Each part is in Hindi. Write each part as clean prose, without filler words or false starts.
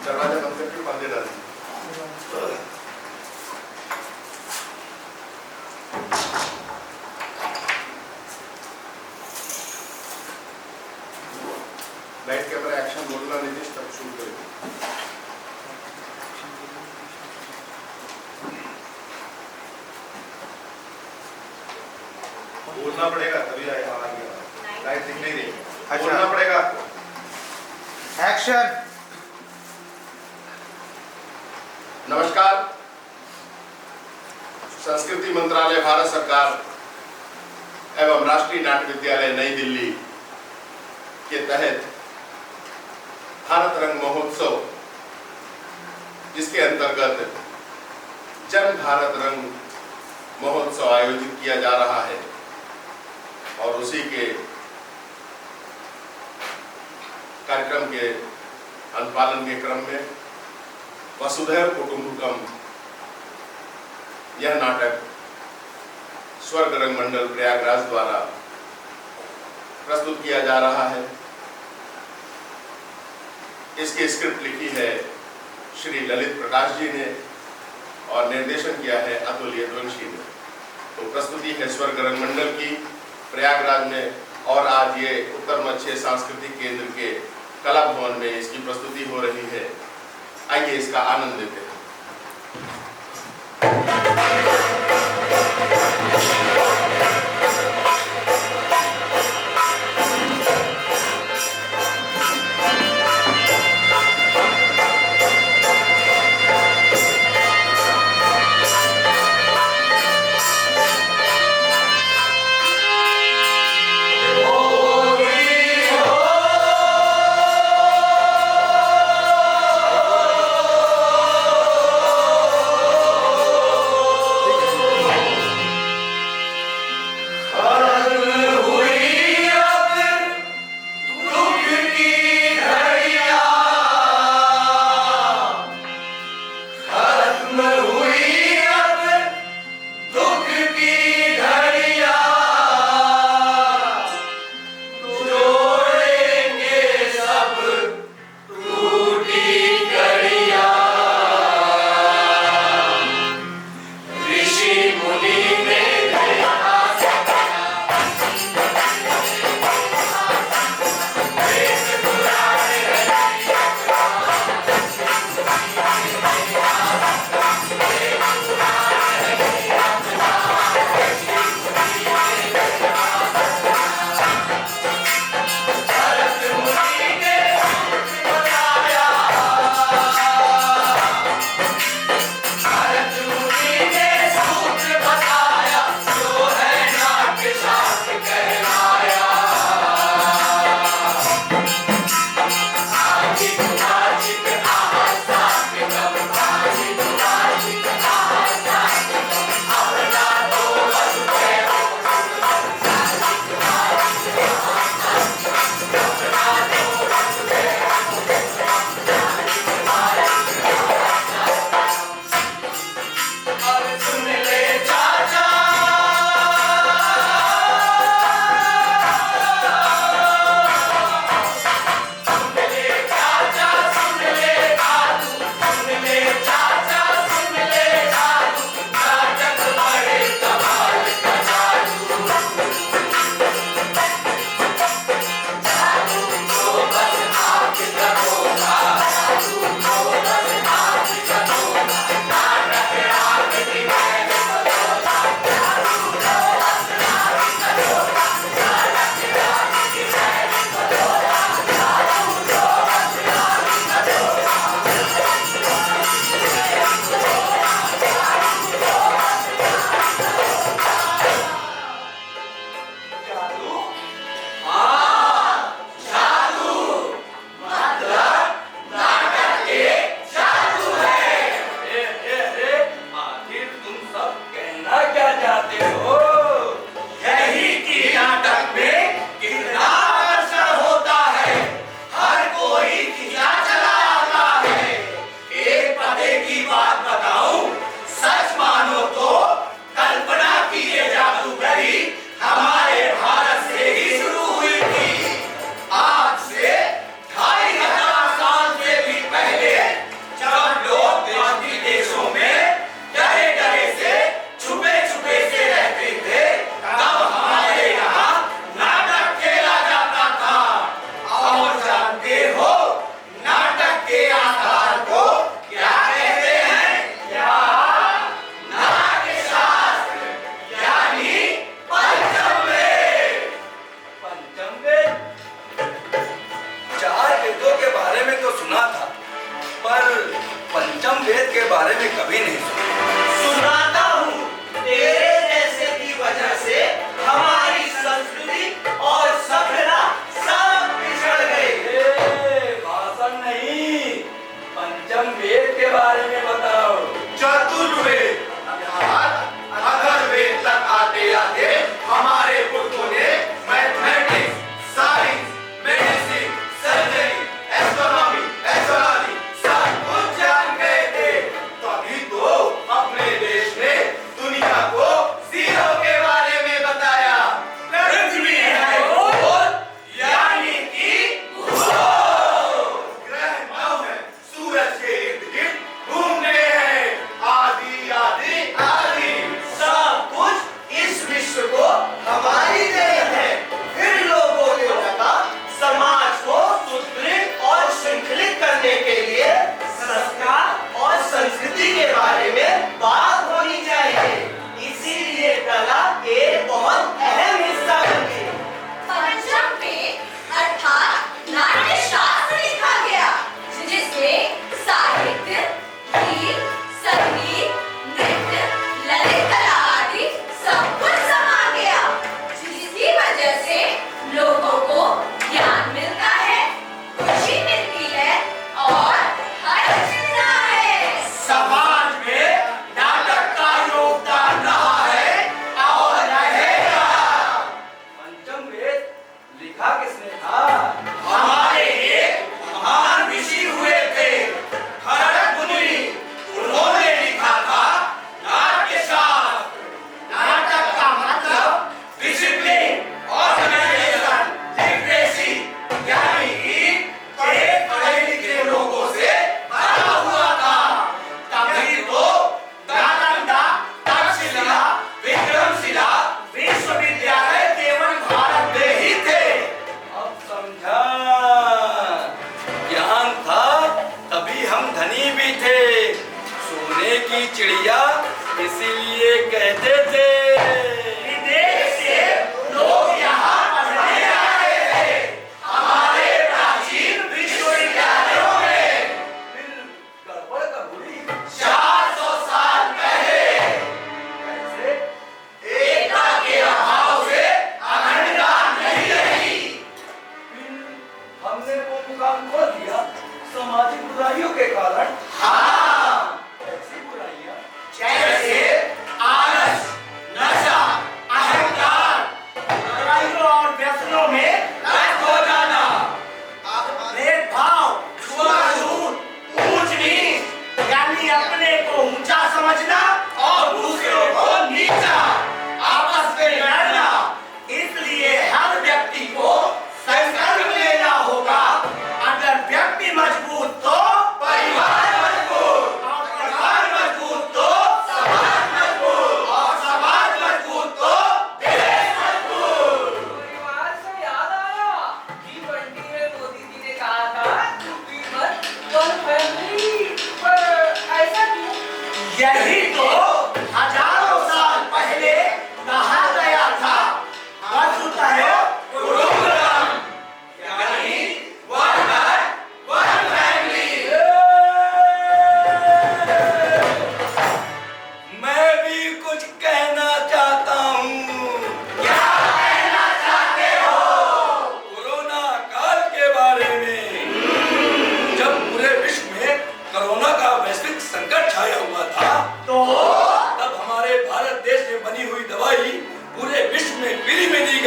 दरवाजा बंद करके पर्दे डाल दीजिए। लाइट कैमरा एक्शन बोलना नीतीश तब शूट करेंगे। बोलना पड़ेगा तभी आएगा। लाइट दिख नहीं रही, बोलना पड़ेगा आपको। एक्शन। नमस्कार। संस्कृति मंत्रालय भारत सरकार एवं राष्ट्रीय नाट्य विद्यालय नई दिल्ली के तहत भारत रंग महोत्सव, जिसके अंतर्गत जन भारत रंग महोत्सव आयोजित किया जा रहा है और उसी के कार्यक्रम के अनुपालन के क्रम में वसुधैव कुटुंबकम यह नाटक स्वर्ग रंग मंडल प्रयागराज द्वारा प्रस्तुत किया जा रहा है। इसकी स्क्रिप्ट लिखी है श्री ललित प्रकाश जी ने और निर्देशन किया है अतुल यदुवंशी ने। तो प्रस्तुति है स्वर्ग रंग मंडल की प्रयागराज में, और आज ये उत्तर मध्य सांस्कृतिक केंद्र के कला भवन में इसकी प्रस्तुति हो रही है। आइए इसका आनंद लेते हैं। ठीक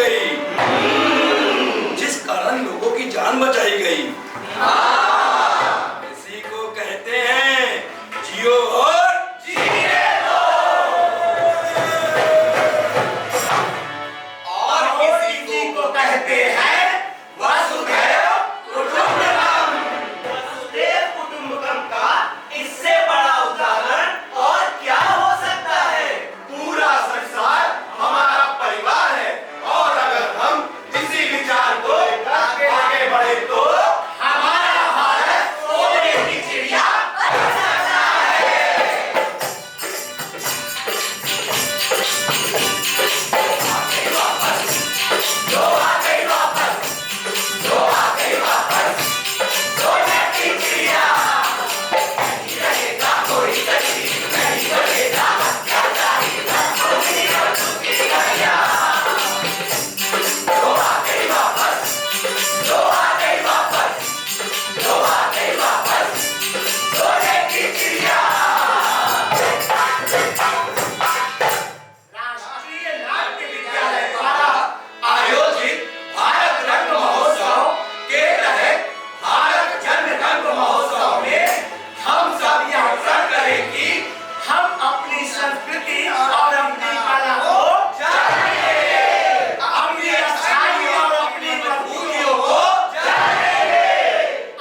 गई, जिस कारण लोगों की जान बचाई गई, इसी को कहते हैं जियो और जीने दो। और किसी को कहते हैं वसुधैव कुटुंबकम। वसुधैव कुटुंबकम का इससे बड़ा उदाहरण और क्या हो सकता है। पूरा संसार हमारा परिवार है और अगर हम इसी विचार को आगे बढ़े तो हमारा भारत सोने की चिड़िया बन सकता है। जो आ गई वापस, जो आ गई वापस, सोने की चिड़िया। नहीं रहेगा कोई तकलीफ, नहीं बनेगा अत्याचारी, होगी बच्चों की गलियां। जो आ गई वापस, जो आ गई वापस, जो आ गई वापस, सोने की चिड़िया। राष्ट्रीय नाट्य विद्यालय द्वारा आयोजित भारत रंग महोत्सव के तहत भारत जन रंग महोत्सव में हम सब यह प्रण करें कि हम अपनी संस्कृति और अपनी कला को जानेंगे, अपनी अच्छाई और अपनी मजबूतियों को जानेंगे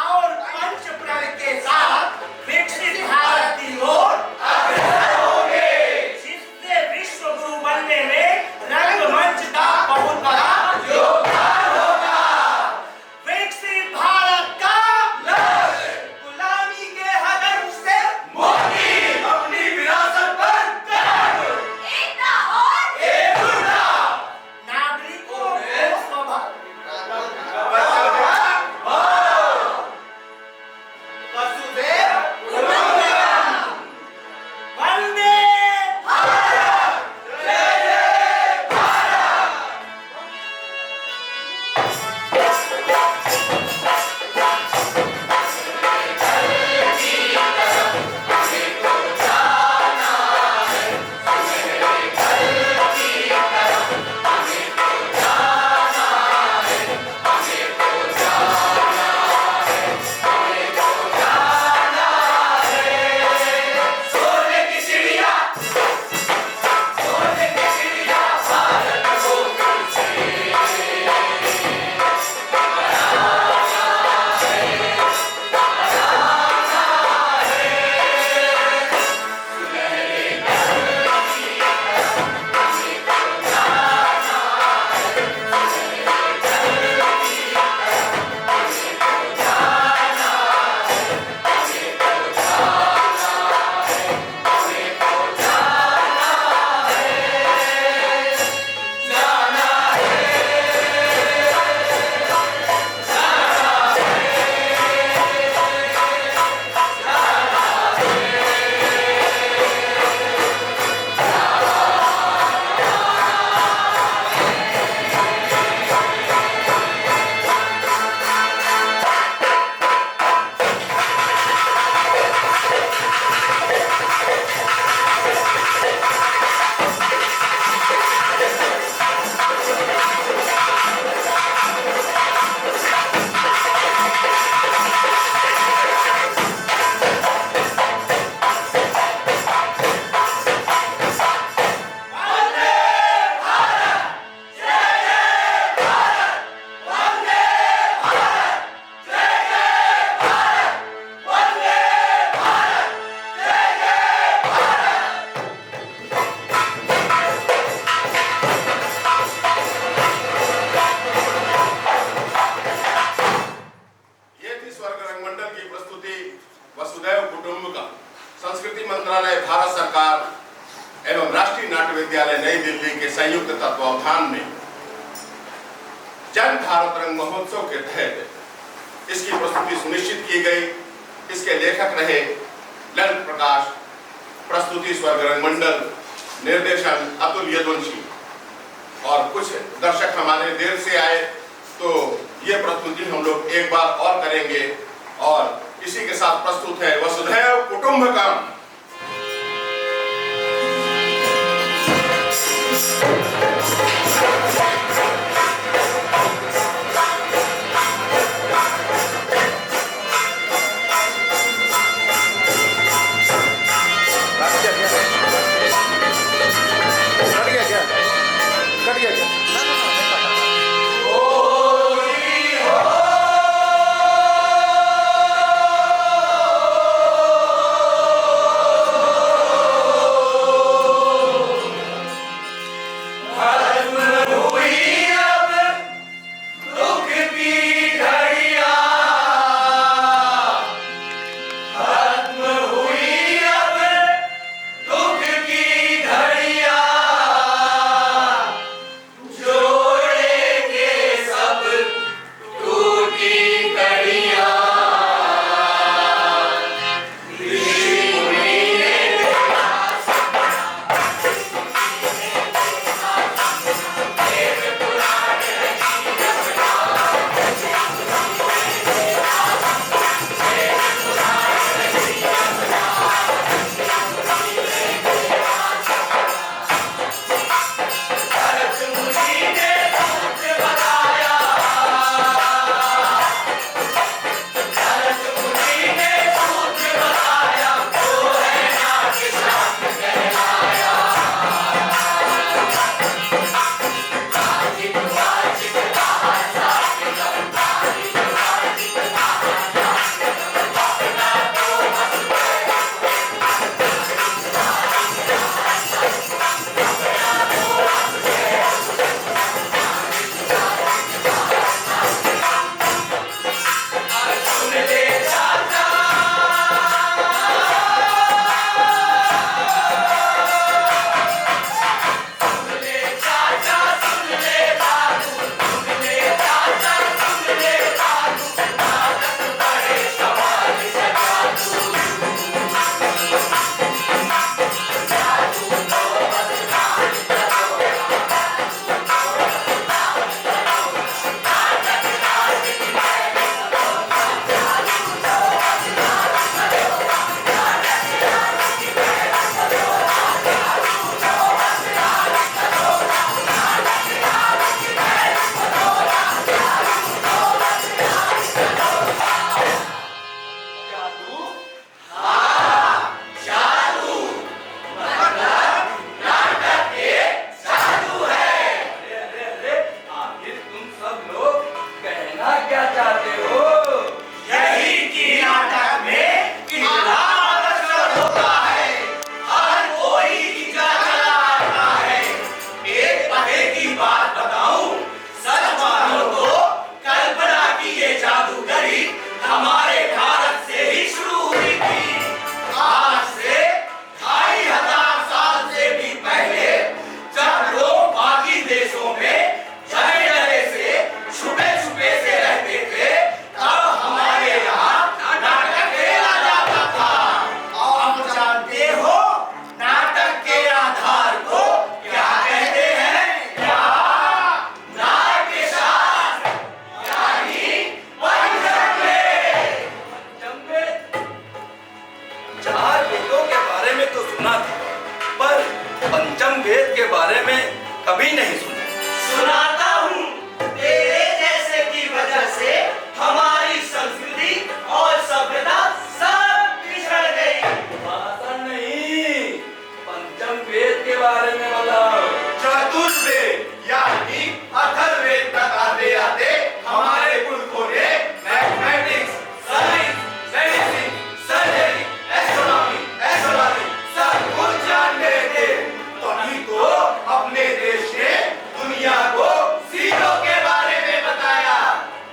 और पंच प्रण के साथ विकसित भारत की ओर अग्रसर होंगे, जिससे विश्व गुरु बनने में रंगमंच का बहुत बड़ा योगदान होगा। विकसित भारत का लक्ष्य, गुलामी के हगर से मुक्ति, अपनी विरासत पर गर्व, एकता और एकजुटता, नागरिकों को वसुधैव कुटुंबकम। वंदे भारत, जय जय भारत। सोने की चिड़िया, सोने की चिड़िया भारत को फिर से ये थी स्वर्ग रंगमंडल की प्रस्तुति वसुधैव कुटुंबकम। संस्कृति मंत्रालय, भारत सरकार एवं राष्ट्रीय नाट्य विद्यालय नई दिल्ली के संयुक्त तत्वावधान में जन भारत रंग महोत्सव के तहत इसकी प्रस्तुति सुनिश्चित की गई। इसके लेखक रहे ललित प्रकाश, प्रस्तुति स्वर्ग रंगमंडल, निर्देशन अतुल यदुवंशी। और कुछ दर्शक हमारे देर से आए तो ये प्रस्तुति हम लोग एक बार और करेंगे और इसी के साथ प्रस्तुत है वसुधैव कुटुंबकम। वेद तक आते आते हमारे पुरखों ने mathematics, science, medicine, surgery, astronomy, astrology सब कुछ जान गए थे। तभी तो अपने देश ने दुनिया को जीरो के बारे में बताया।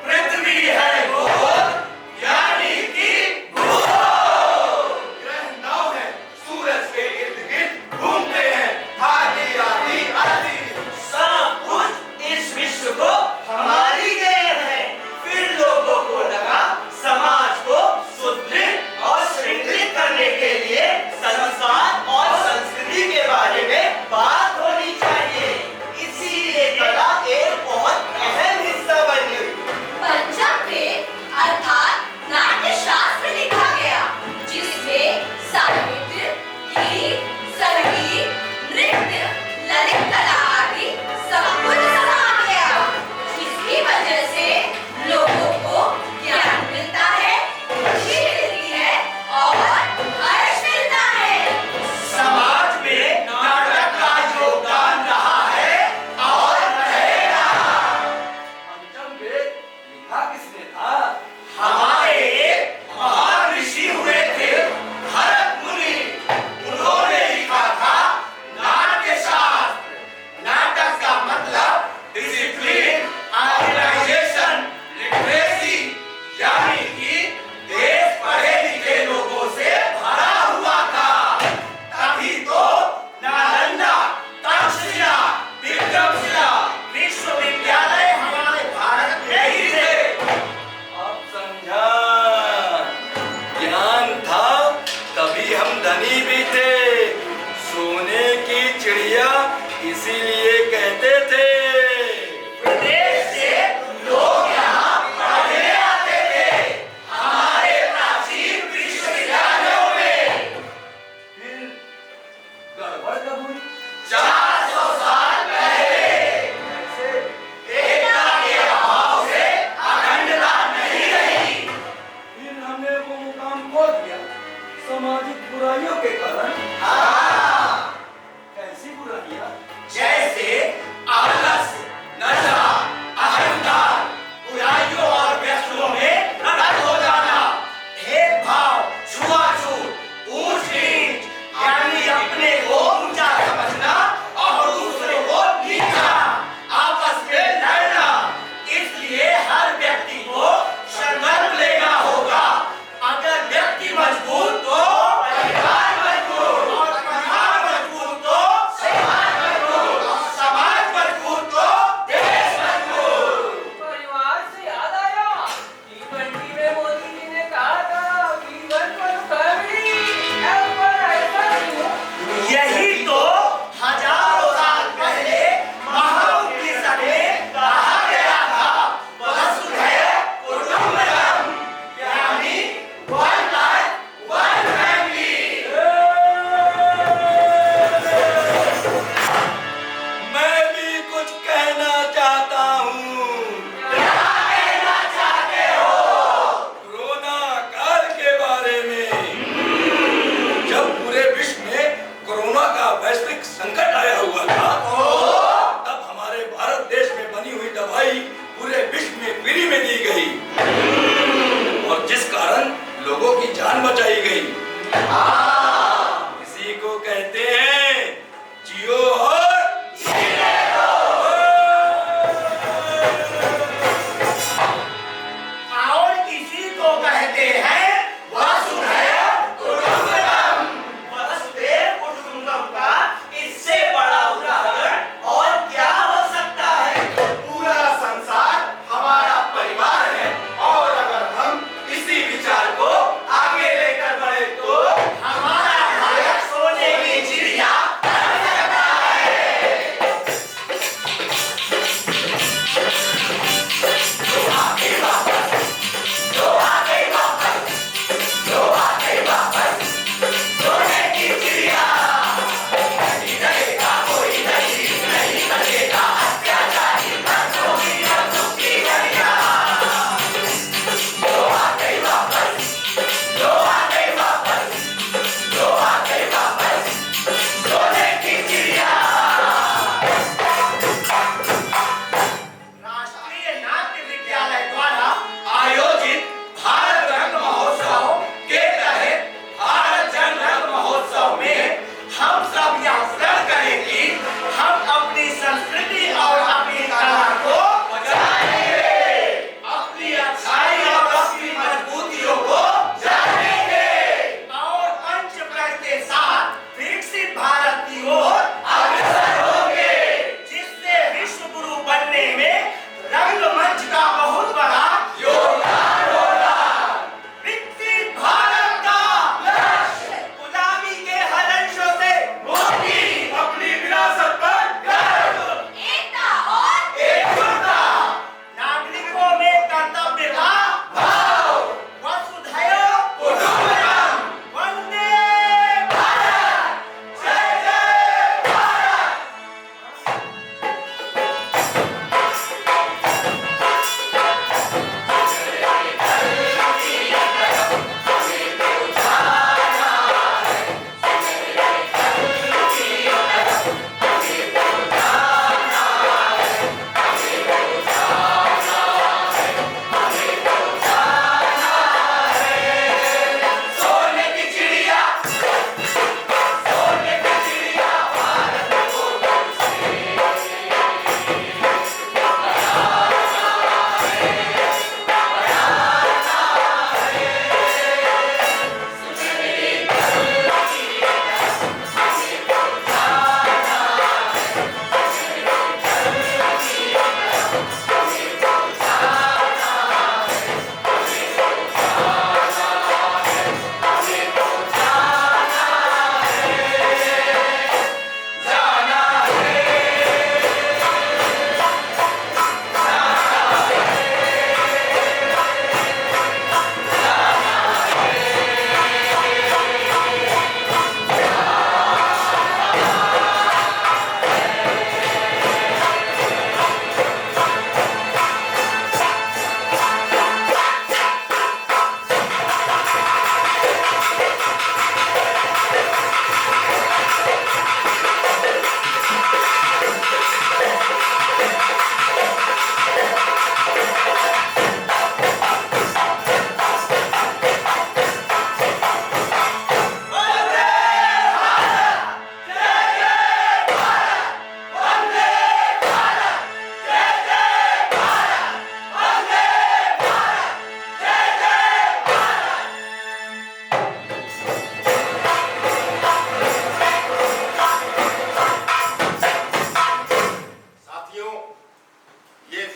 पृथ्वी है गोल, यानी कि गोल। ग्रह नौ है, सूरज के इर्द गिर्द घूमते हैं, आधी आधी आधी। सब कुछ इस विश्व को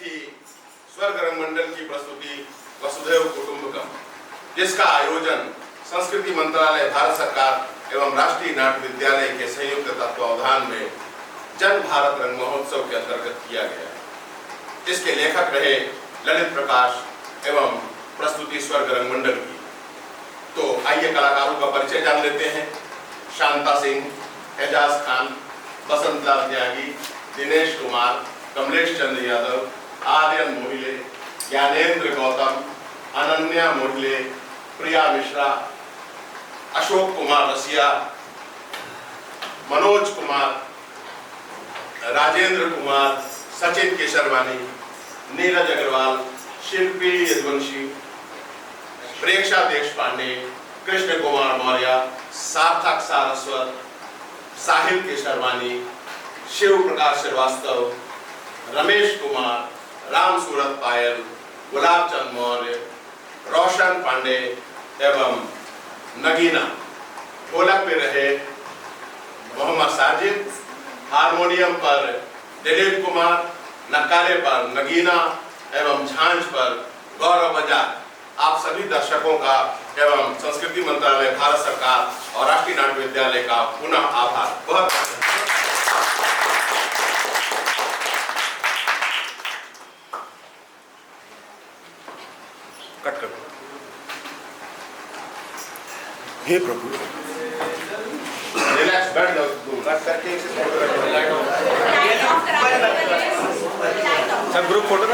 थी स्वर्ग रंगमंडल की प्रस्तुति वसुधैव कुटुंबकम, जिसका आयोजन संस्कृति मंत्रालय, भारत सरकार एवं राष्ट्रीय नाट्य विद्यालय के संयुक्त तत्वावधान में जन भारत रंग महोत्सव के अंतर्गत किया गया। इसके लेखक रहे ललित प्रकाश एवं प्रस्तुति स्वर्ग रंगमंडल की। तो आइए कलाकारों का परिचय जान लेते हैं। शांता सिंह, एजाज खान, बसंत लाल त्यागी, दिनेश कुमार, कमलेश चंद्र यादव, आर्यन मोहिले, ज्ञानेंद्र गौतम, अनन्या मोहिले, प्रिया मिश्रा, अशोक कुमार रसिया, मनोज कुमार, राजेंद्र कुमार, सचिन केशरवानी, नीरज अग्रवाल, शिल्पी यदुवंशी, प्रेक्षा देशपांडे, कृष्ण कुमार मौर्य, सार्थक सारस्वत, साहिल केशरवानी, शिव प्रकाश श्रीवास्तव, रमेश कुमार, राम सूरत पायल, गुलाब चंद मौर्य, रोशन पांडे एवं नगीना। ढोलक पे रहे मोहम्मद साजिद, हारमोनियम पर दिलीप कुमार, नकारे पर नगीना एवं झांझ पर गौरव बजाज। आप सभी दर्शकों का एवं संस्कृति मंत्रालय, भारत सरकार और राष्ट्रीय नाट्य विद्यालय का पुनः आभार। बहुत कट कर। हे प्रभु, रिलैक्स, बैठ जाओ, कट करके सब ग्रुप फोटो